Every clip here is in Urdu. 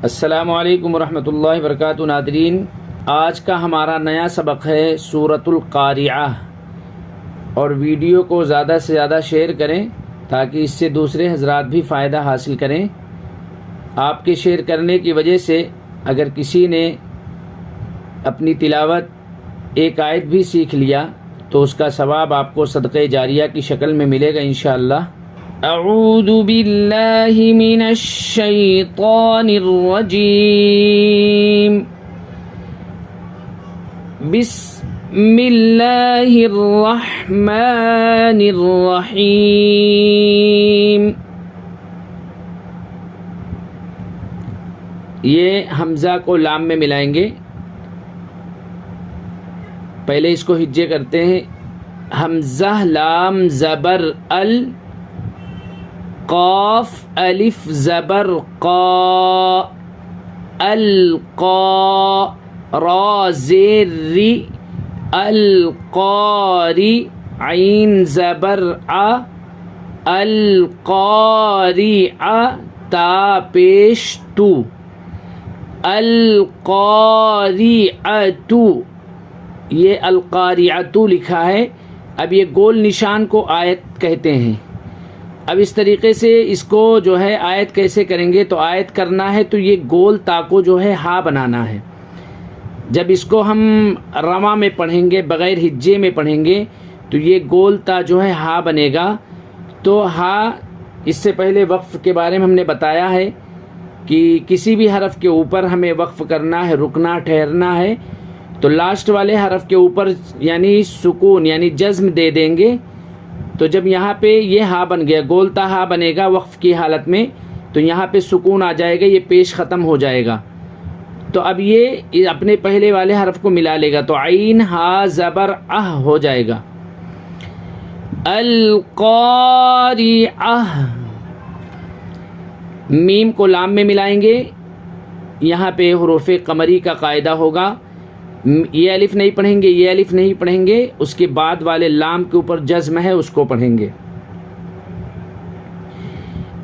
السلام علیکم ورحمۃ اللہ وبرکاتہ۔ ناظرین، آج کا ہمارا نیا سبق ہے سورۃ القاریعہ، اور ویڈیو کو زیادہ سے زیادہ شیئر کریں تاکہ اس سے دوسرے حضرات بھی فائدہ حاصل کریں۔ آپ کے شیئر کرنے کی وجہ سے اگر کسی نے اپنی تلاوت ایک آیت بھی سیکھ لیا تو اس کا ثواب آپ کو صدقہ جاریہ کی شکل میں ملے گا انشاءاللہ۔ اعوذ باللہ من الشیطان الرجیم، بسم اللہ الرحمن الرحیم۔ یہ حمزہ کو لام میں ملائیں گے۔ پہلے اس کو ہجے کرتے ہیں۔ حمزہ لام زبر ال، قاف الف زبر قا، القا، را زیر ری، القاری، عین زبر ع، القاریعہ، تا پیش تو، القاریعۃ، یہ القاریعۃ لکھا ہے۔ اب یہ گول نشان کو آیت کہتے ہیں۔ اب اس طریقے سے اس کو جو ہے آیت کیسے کریں گے، تو آیت کرنا ہے تو یہ گول تا کو جو ہے ہا بنانا ہے۔ جب اس کو ہم رواں میں پڑھیں گے، بغیر ہجے میں پڑھیں گے، تو یہ گول تا جو ہے ہا بنے گا۔ تو ہا، اس سے پہلے وقف کے بارے میں ہم نے بتایا ہے کہ کسی بھی حرف کے اوپر ہمیں وقف کرنا ہے، رکنا، ٹھہرنا ہے، تو لاسٹ والے حرف کے اوپر یعنی سکون یعنی جزم دے دیں گے۔ تو جب یہاں پہ یہ ہا بن گیا، گولتا ہا بنے گا وقف کی حالت میں، تو یہاں پہ سکون آ جائے گا، یہ پیش ختم ہو جائے گا۔ تو اب یہ اپنے پہلے والے حرف کو ملا لے گا، تو عین ہا زبر اہ ہو جائے گا۔ القاریعہ، میم کو لام میں ملائیں گے۔ یہاں پہ حروف قمری کا قاعدہ ہوگا، یہ الف نہیں پڑھیں گے، یہ الف نہیں پڑھیں گے، اس کے بعد والے لام کے اوپر جزم ہے اس کو پڑھیں گے۔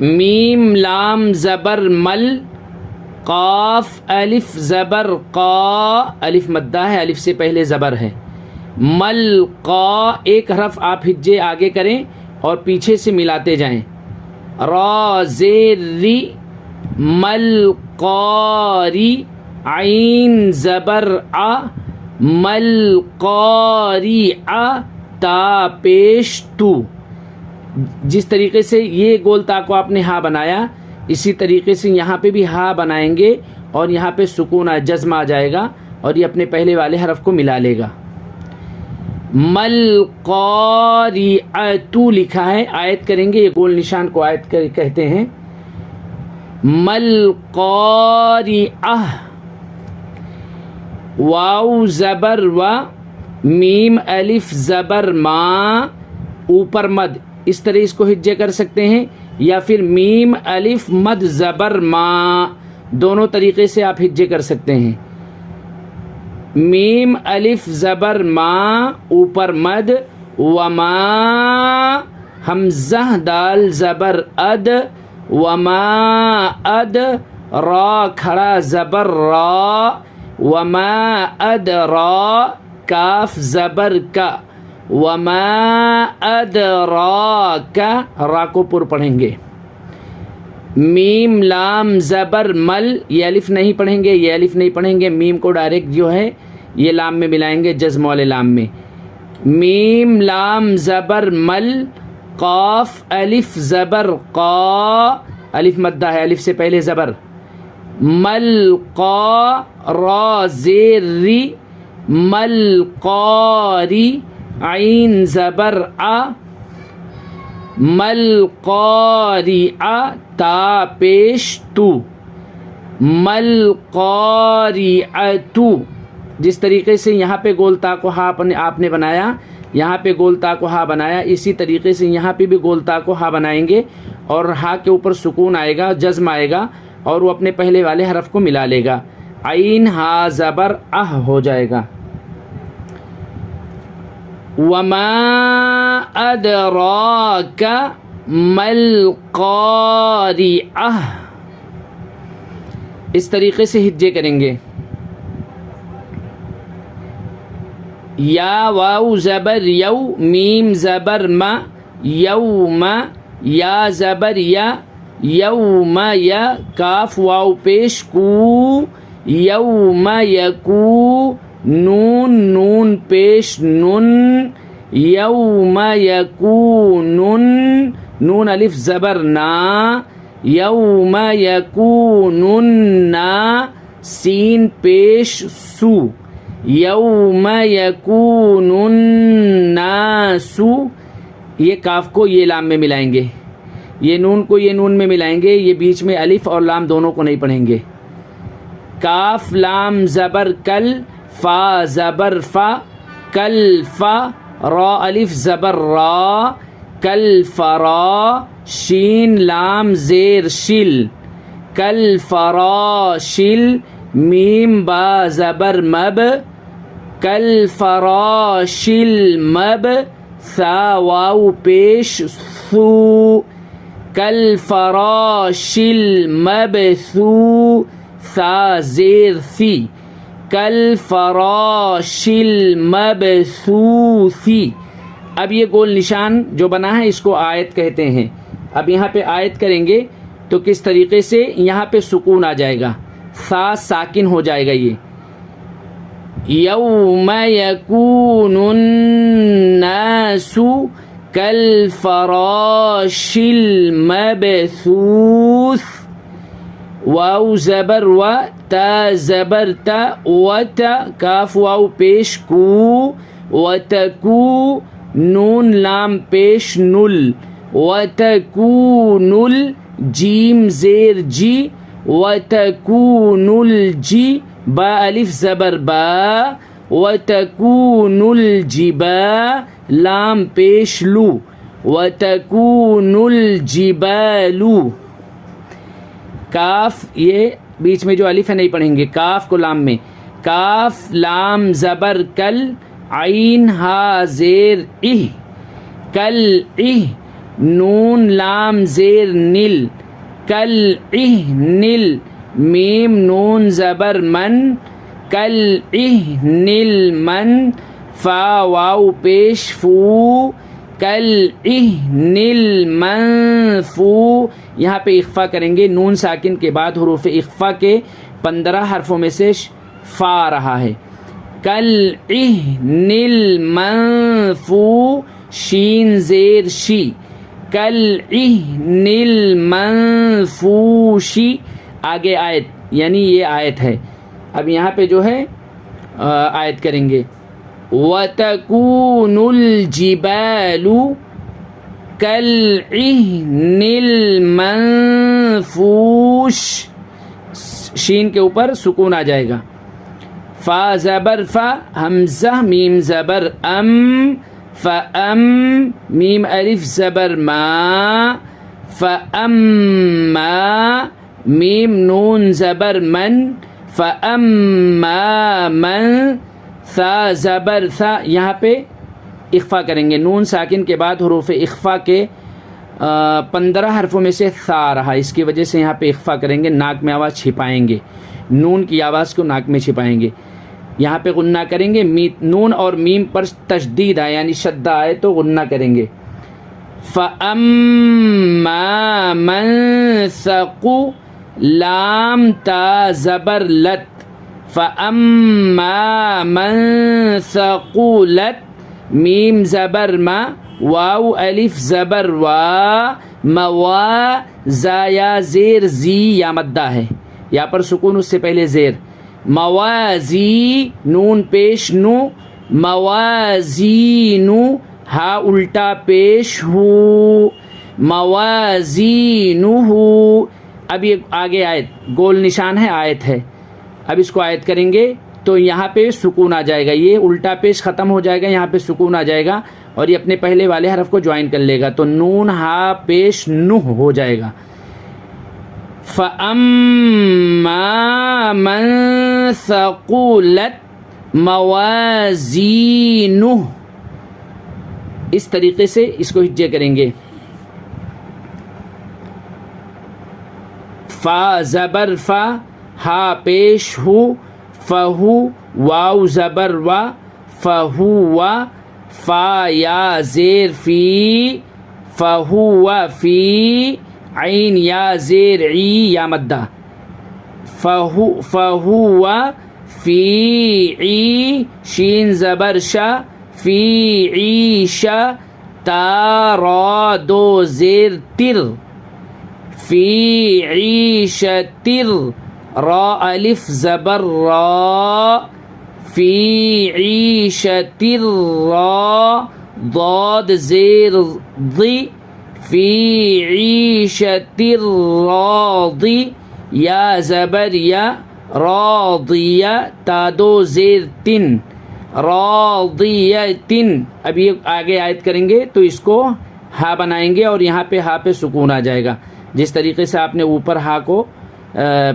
میم لام زبر مل، قاف الف زبر قا، الف مدہ ہے، الف سے پہلے زبر ہے، مل قا، ایک حرف آپ ہجے آگے کریں اور پیچھے سے ملاتے جائیں۔ را زیر ری، مل قاری، عین زبر ع، مل قاریعہ، تا پیش تو۔ جس طریقے سے یہ گول تا کو آپ نے ہا بنایا، اسی طریقے سے یہاں پہ بھی ہا بنائیں گے اور یہاں پہ سکون جزم آ جائے گا اور یہ اپنے پہلے والے حرف کو ملا لے گا۔ مل قاریعۃ لکھا ہے، آیت کریں گے، یہ گول نشان کو آیت کہتے ہیں۔ مل قاریعہ، واو زبر و، میم الف زبر ما، اوپر مد، اس طرح اس کو ہجے کر سکتے ہیں، یا پھر میم الف مد زبر ما، دونوں طریقے سے آپ ہجے کر سکتے ہیں۔ میم الف زبر ما، اوپر مد، وما، حمزہ دال زبر اد، وما اد، را کھڑا زبر را، وما ادرا، کاف زبر کا، وما ادراک، را کو پر پڑھیں گے۔ میم لام زبر مل، یہ الف نہیں پڑھیں گے، یہ الف نہیں پڑھیں گے، میم کو ڈائریکٹ جو ہے یہ لام میں ملائیں گے، جزم والے لام میں۔ میم لام زبر مل، قاف الف زبر قا، الف مدہ ہے، الف سے پہلے زبر، مل قا، را زیر ری، مل قاری، عین زبر ع، مل قاریعہ، تا پیش تو، مل قاریعۃ۔ جس طریقے سے یہاں پہ گول تا کو ہا آپ نے بنایا، یہاں پہ گول تا کو ہا بنایا، اسی طریقے سے یہاں پہ بھی گول تا کو ہا بنائیں گے اور ہا کے اوپر سکون آئے گا، جزم آئے گا اور وہ اپنے پہلے والے حرف کو ملا لے گا، عین ہا زبر اہ ہو جائے گا۔ وما ادراک ما القاریعہ، اس طریقے سے ہجے کریں گے. یا واو زبر یو، میم زبر ما، یوم، یا زبر یا، یوم یا، کاف واو پیش کو، یوم یکو، نون نون پیش نن، یوم یکونن، نون الف زبر نا، یوم یکونن، سین پیش سو، یوم یکون الناس. یہ کاف کو یہ لام میں ملائیں گے، یہ نون کو یہ نون میں ملائیں گے، یہ بیچ میں الف اور لام دونوں کو نہیں پڑھیں گے. کاف لام زبر کل، فا زبر فا، کل فا، را الف زبر را، کل فرا، شین لام زیر شل، کل فرا شل، میم با زبر مب، کل فراش المب، ثا واو پیش ثو، کل فراش المبثو، ثا زیر ثی، کل فراش المبثوثی. اب یہ گول نشان جو بنا ہے اس کو آیت کہتے ہیں. اب یہاں پہ آیت کریں گے تو کس طریقے سے یہاں پہ سکون آ جائے گا، ثا ساکن ہو جائے گا. یہ یوم یکون الناس کالفراش المبثوث، واو زبر و، تا زبر تا، و تا، کاف واو پیش کو، و تکو، نون لام پیش نل، و تکون الجیم زیر جی، و تکون الجی، با الف زبر با، و تکون الجبا، لام پیش لو، و تکون الجبالو. کاف یہ بیچ میں جو الف ہے نہیں پڑھیں گے، کاف کو لام میں، کاف لام زبر کل، عین ہا زیر اہ، کل اہ، نون لام زیر نل، کل اہ نل، میم نون زبر من، کل اہ نل من، فا واو پیش فو، کل اہ نل من فو. یہاں پہ اخفا کریں گے، نون ساکن کے بعد حروف اخفا کے 15 حرفوں میں سے فا آ رہا ہے. کل اہ نل من فو، شین زیر شی، کل اہ نل من فوشی. آگے آیت، یعنی یہ آیت ہے. اب یہاں پہ جو ہے آیت کریں گے، وَتَكُونُ الْجِبَالُ كَالْعِهْنِ الْمَنْفُوشِ، شین کے اوپر سکون آ جائے گا. فا زبر فا، حمزہ میم زبر ام، فَأَم، میم الف زبر ما، فَأَمَّا، میم نون زبر من، فَأَمَّا مَن، ثا زبر ثا. یہاں پہ اخفا کریں گے، نون ساکن کے بعد حروف اخفا کے 15 حرفوں میں سے ثا آ رہا، اس کی وجہ سے یہاں پہ اخفا کریں گے، ناک میں آواز چھپائیں گے، نون کی آواز کو ناک میں چھپائیں گے. یہاں پہ غنہ کریں گے، نون اور میم پر تشدید آئے یعنی شدہ آئے تو غنہ کریں گے. فَأَمَّا مَن ثَقُ، لام تا زبر لت، فَأَمَّا مَن ثَقُلَتْ، میم زبر ما، واو الف زبر وا، موا، زایا زیر زی یا مدہ ہے، یہاں پر سکون اس سے پہلے زیر. موازی، نون پیش نو، موازینو، ہا الٹا پیش ہو، موازینہو. اب یہ آگے آیت گول نشان ہے، آیت ہے. اب اس کو آیت کریں گے تو یہاں پہ سکون آ جائے گا، یہ الٹا پیش ختم ہو جائے گا، یہاں پہ سکون آ جائے گا اور یہ اپنے پہلے والے حرف کو جوائن کر لے گا تو نون ہا پیش نو ہو جائے گا. فَأَمَّا مَن ثَقُلَتْ مَوَازِينُهُ، اس طریقے سے اس کو ہجے کریں گے. فا زبر فا، ہا پیش ہو، فہو واو زبر و، فہو فا یا زیر فی، فہو فی، عین یا زیر عی یا مدہ، فہو فی عی، شین زبر شا، فی عیشہ، تا را دو زیر تر، فی عیشتر، را الف زبر را، فی عیشتر را، ضاد زیر ضی، فی عیشتر راضی، یا زبر یا، راضیہ، تا دو زیر تن، راضیتن۔ اب یہ آگے آیت کریں گے تو اس کو ہا بنائیں گے اور یہاں پہ ہا پہ سکون آ جائے گا، جس طریقے سے آپ نے اوپر ہا کو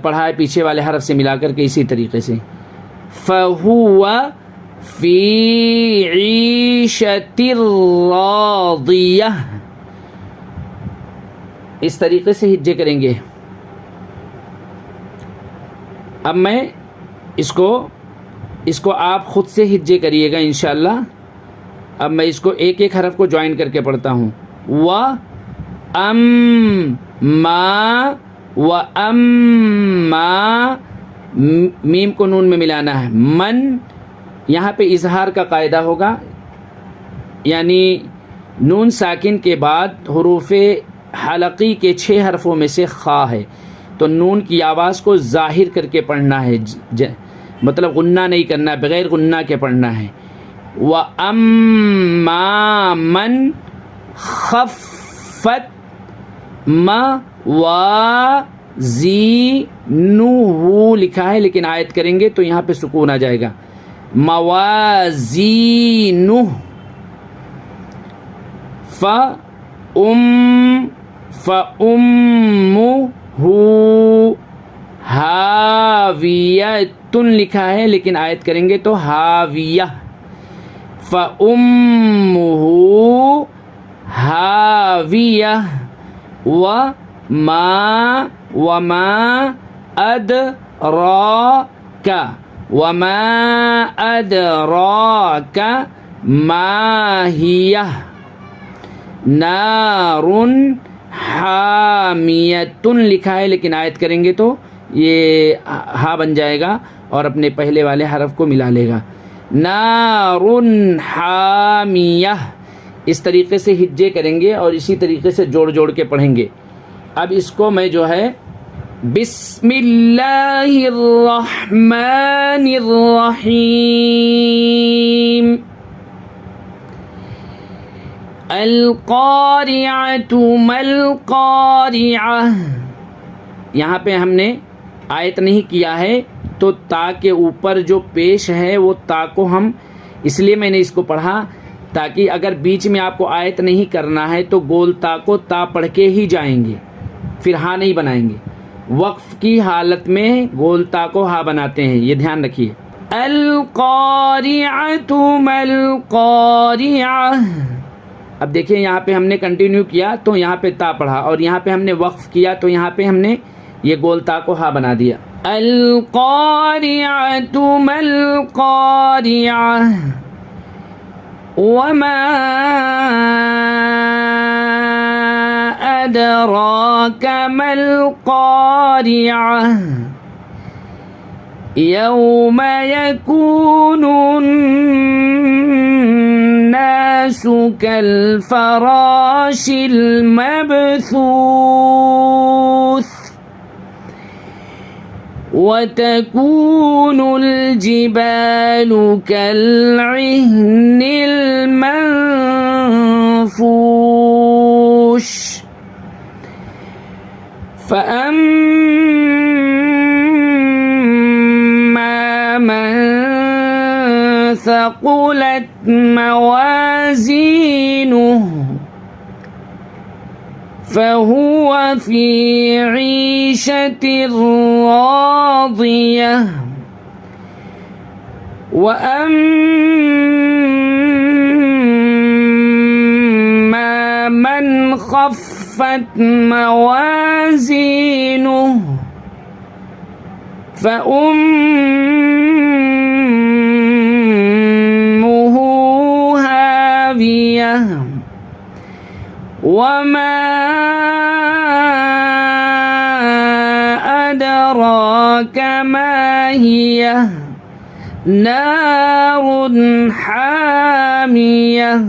پڑھا ہے پیچھے والے حرف سے ملا کر کے، اسی طریقے سے فَهُوَ فِي عِيشَةٍ رَاضِيَةٍ، اس طریقے سے ہجے کریں گے۔ اب میں اس کو آپ خود سے ہجے کریے گا انشاءاللہ۔ اب میں اس کو ایک ایک حرف کو جوائن کر کے پڑھتا ہوں۔ و ام ما، و ام ما، میم کو نون میں ملانا ہے، من، یہاں پہ اظہار کا قاعدہ ہوگا، یعنی نون ساکن کے بعد حروف حلقی کے 6 حرفوں میں سے خا ہے، تو نون کی آواز کو ظاہر کر کے پڑھنا ہے، مطلب غنہ نہیں کرنا، بغیر غنہ کے پڑھنا ہے۔ وَأَمَّا مَنْ خَفَّتْ مَوَازِينُهُ لکھا ہے، لیکن آیت کریں گے تو یہاں پہ سکون آ جائے گا، موازینہ، فَأُمُّهُ ہاویۃ لکھا ہے، لیکن آیت کریں گے تو ہاویہ، فَأُمُّهُ ہاویہ، وَمَا أَدْرَاكَ، وَمَا أَدْرَاكَ مَا هِيَهْ، نَارٌ حامیۃ لکھا ہے، لیکن آیت کریں گے تو یہ ہا بن جائے گا اور اپنے پہلے والے حرف کو ملا لے گا، نار حامیہ۔ اس طریقے سے ہجے کریں گے اور اسی طریقے سے جوڑ جوڑ کے پڑھیں گے۔ اب اس کو میں جو ہے بسم اللہ الرحمن الرحیم، القارعۃ ما القارعۃ، یہاں پہ ہم نے آیت نہیں کیا ہے تو تا کے اوپر جو پیش ہے وہ تا کو ہم، اس لیے میں نے اس کو پڑھا تاکہ اگر بیچ میں آپ کو آیت نہیں کرنا ہے تو گول تا کو تا پڑھ کے ہی جائیں گے، پھر ہا نہیں بنائیں گے۔ وقف کی حالت میں گول تا کو ہا بناتے ہیں، یہ دھیان رکھیے۔ القارعۃ ما القارعۃ، اب دیکھیں یہاں پہ ہم نے کنٹینیو کیا تو یہاں پہ تا پڑھا، اور یہاں پہ ہم نے وقف کیا تو یہاں پہ ہم نے یہ گول تا کو ہا بنا دیا۔ القارعۃ ما القارعۃ، وما أدراك ما القارعة، يوم يكون الناس كالفراش المبثوث، وتكون الجبال كالعهن المنفوش، فأما من ثقلت موازينه فهو في عيشة راضية، وأما من خفت موازينه فأمه هاوية وما أدراك ما هي نار حامية